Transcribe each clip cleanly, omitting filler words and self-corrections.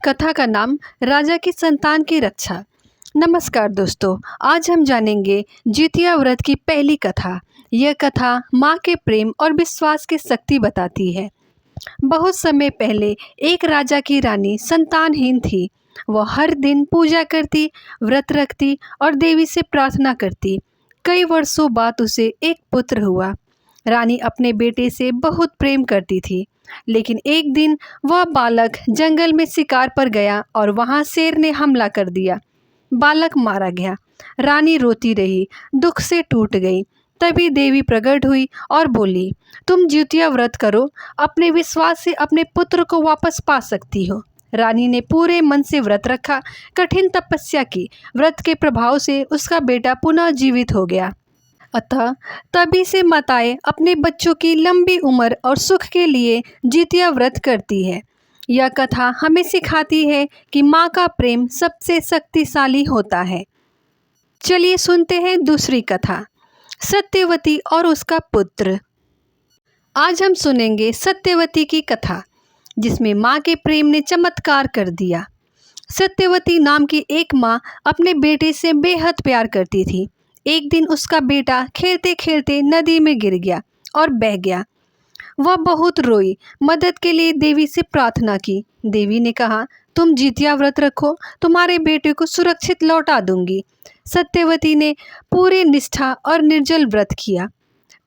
कथा का नाम राजा की संतान की रक्षा। नमस्कार दोस्तों, आज हम जानेंगे जितिया व्रत की पहली कथा। यह कथा माँ के प्रेम और विश्वास की शक्ति बताती है। बहुत समय पहले एक राजा की रानी संतानहीन थी। वह हर दिन पूजा करती, व्रत रखती और देवी से प्रार्थना करती। कई वर्षों बाद उसे एक पुत्र हुआ। रानी अपने बेटे से बहुत प्रेम करती थी, लेकिन एक दिन वह बालक जंगल में शिकार पर गया और वहां शेर ने हमला कर दिया। बालक मारा गया। रानी रोती रही, दुख से टूट गई। तभी देवी प्रकट हुई और बोली, तुम जितिया व्रत करो, अपने विश्वास से अपने पुत्र को वापस पा सकती हो। रानी ने पूरे मन से व्रत रखा, कठिन तपस्या की। व्रत के प्रभाव से उसका बेटा पुनः जीवित हो गया। अतः तभी से माताएं अपने बच्चों की लंबी उम्र और सुख के लिए जितिया व्रत करती है। यह कथा हमें सिखाती है कि माँ का प्रेम सबसे शक्तिशाली होता है। चलिए सुनते हैं दूसरी कथा, सत्यवती और उसका पुत्र। आज हम सुनेंगे सत्यवती की कथा, जिसमें माँ के प्रेम ने चमत्कार कर दिया। सत्यवती नाम की एक माँ अपने बेटे से बेहद प्यार करती थी। एक दिन उसका बेटा खेलते खेलते नदी में गिर गया और बह गया। वह बहुत रोई, मदद के लिए देवी से प्रार्थना की। देवी ने कहा, तुम जितिया व्रत रखो, तुम्हारे बेटे को सुरक्षित लौटा दूंगी। सत्यवती ने पूरे निष्ठा और निर्जल व्रत किया,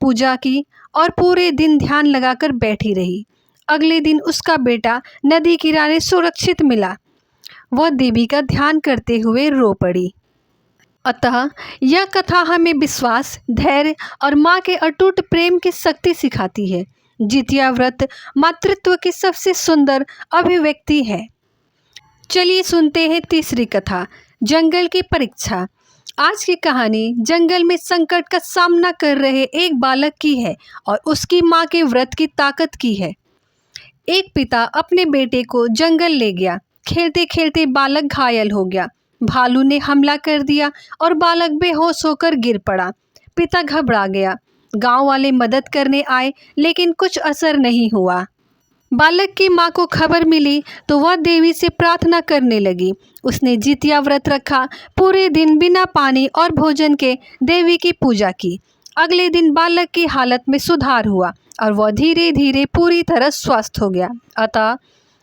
पूजा की और पूरे दिन ध्यान लगाकर बैठी रही। अगले दिन उसका बेटा नदी किनारे सुरक्षित मिला। वह देवी का ध्यान करते हुए रो पड़ी। अतः यह कथा हमें विश्वास, धैर्य और माँ के अटूट प्रेम की शक्ति सिखाती है। जितिया व्रत मातृत्व की सबसे सुंदर अभिव्यक्ति है। चलिए सुनते हैं तीसरी कथा, जंगल की परीक्षा। आज की कहानी जंगल में संकट का सामना कर रहे एक बालक की है और उसकी माँ के व्रत की ताकत की है। एक पिता अपने बेटे को जंगल ले गया। खेलते खेलते बालक घायल हो गया। भालू ने हमला कर दिया और बालक बेहोश होकर गिर पड़ा। पिता घबरा गया। गांव वाले मदद करने आए, लेकिन कुछ असर नहीं हुआ। बालक की माँ को खबर मिली तो वह देवी से प्रार्थना करने लगी। उसने जितिया व्रत रखा, पूरे दिन बिना पानी और भोजन के देवी की पूजा की। अगले दिन बालक की हालत में सुधार हुआ और वह धीरे धीरे पूरी तरह स्वस्थ हो गया। अतः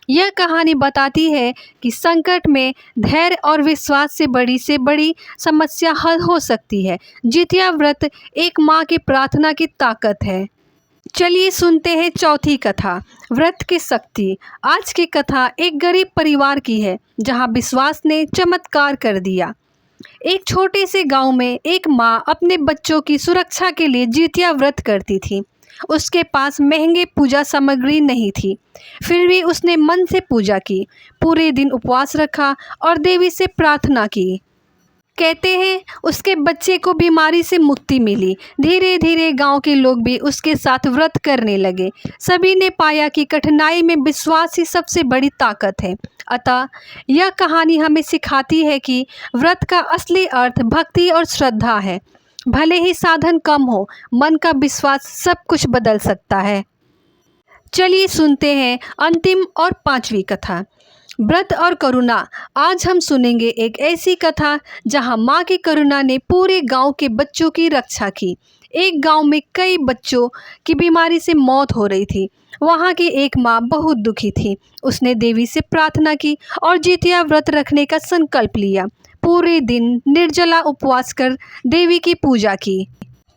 यह कहानी बताती है कि संकट में धैर्य और विश्वास से बड़ी समस्या हल हो सकती है। जितिया व्रत एक माँ की प्रार्थना की ताकत है। चलिए सुनते हैं चौथी कथा, व्रत की शक्ति। आज की कथा एक गरीब परिवार की है, जहाँ विश्वास ने चमत्कार कर दिया। एक छोटे से गांव में एक माँ अपने बच्चों की सुरक्षा के लिए जितिया व्रत करती थी। उसके पास महंगे पूजा सामग्री नहीं थी, फिर भी उसने मन से पूजा की, पूरे दिन उपवास रखा और देवी से प्रार्थना की। कहते हैं उसके बच्चे को बीमारी से मुक्ति मिली। धीरे धीरे गांव के लोग भी उसके साथ व्रत करने लगे। सभी ने पाया कि कठिनाई में विश्वास ही सबसे बड़ी ताकत है। अतः यह कहानी हमें सिखाती है कि व्रत का असली अर्थ भक्ति और श्रद्धा है। भले ही साधन कम हो, मन का विश्वास सब कुछ बदल सकता है। चलिए सुनते हैं अंतिम और पांचवी कथा, व्रत और करुणा। आज हम सुनेंगे एक ऐसी कथा जहां माँ की करुणा ने पूरे गांव के बच्चों की रक्षा की। एक गांव में कई बच्चों की बीमारी से मौत हो रही थी। वहां की एक माँ बहुत दुखी थी। उसने देवी से प्रार्थना की और जितिया व्रत रखने का संकल्प लिया। पूरे दिन निर्जला उपवास कर देवी की पूजा की।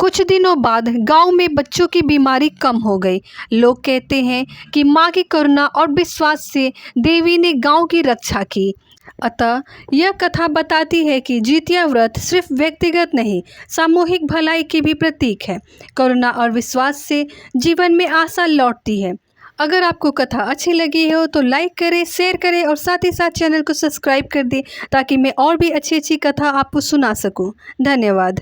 कुछ दिनों बाद गांव में बच्चों की बीमारी कम हो गई। लोग कहते हैं कि माँ की करुणा और विश्वास से देवी ने गांव की रक्षा की। अतः यह कथा बताती है कि जितिया व्रत सिर्फ व्यक्तिगत नहीं, सामूहिक भलाई की भी प्रतीक है। करुणा और विश्वास से जीवन में आशा लौटती है। अगर आपको कथा अच्छी लगी हो तो लाइक करें, शेयर करें और साथ ही साथ चैनल को सब्सक्राइब कर दें, ताकि मैं और भी अच्छी अच्छी कथा आपको सुना सकूं। धन्यवाद।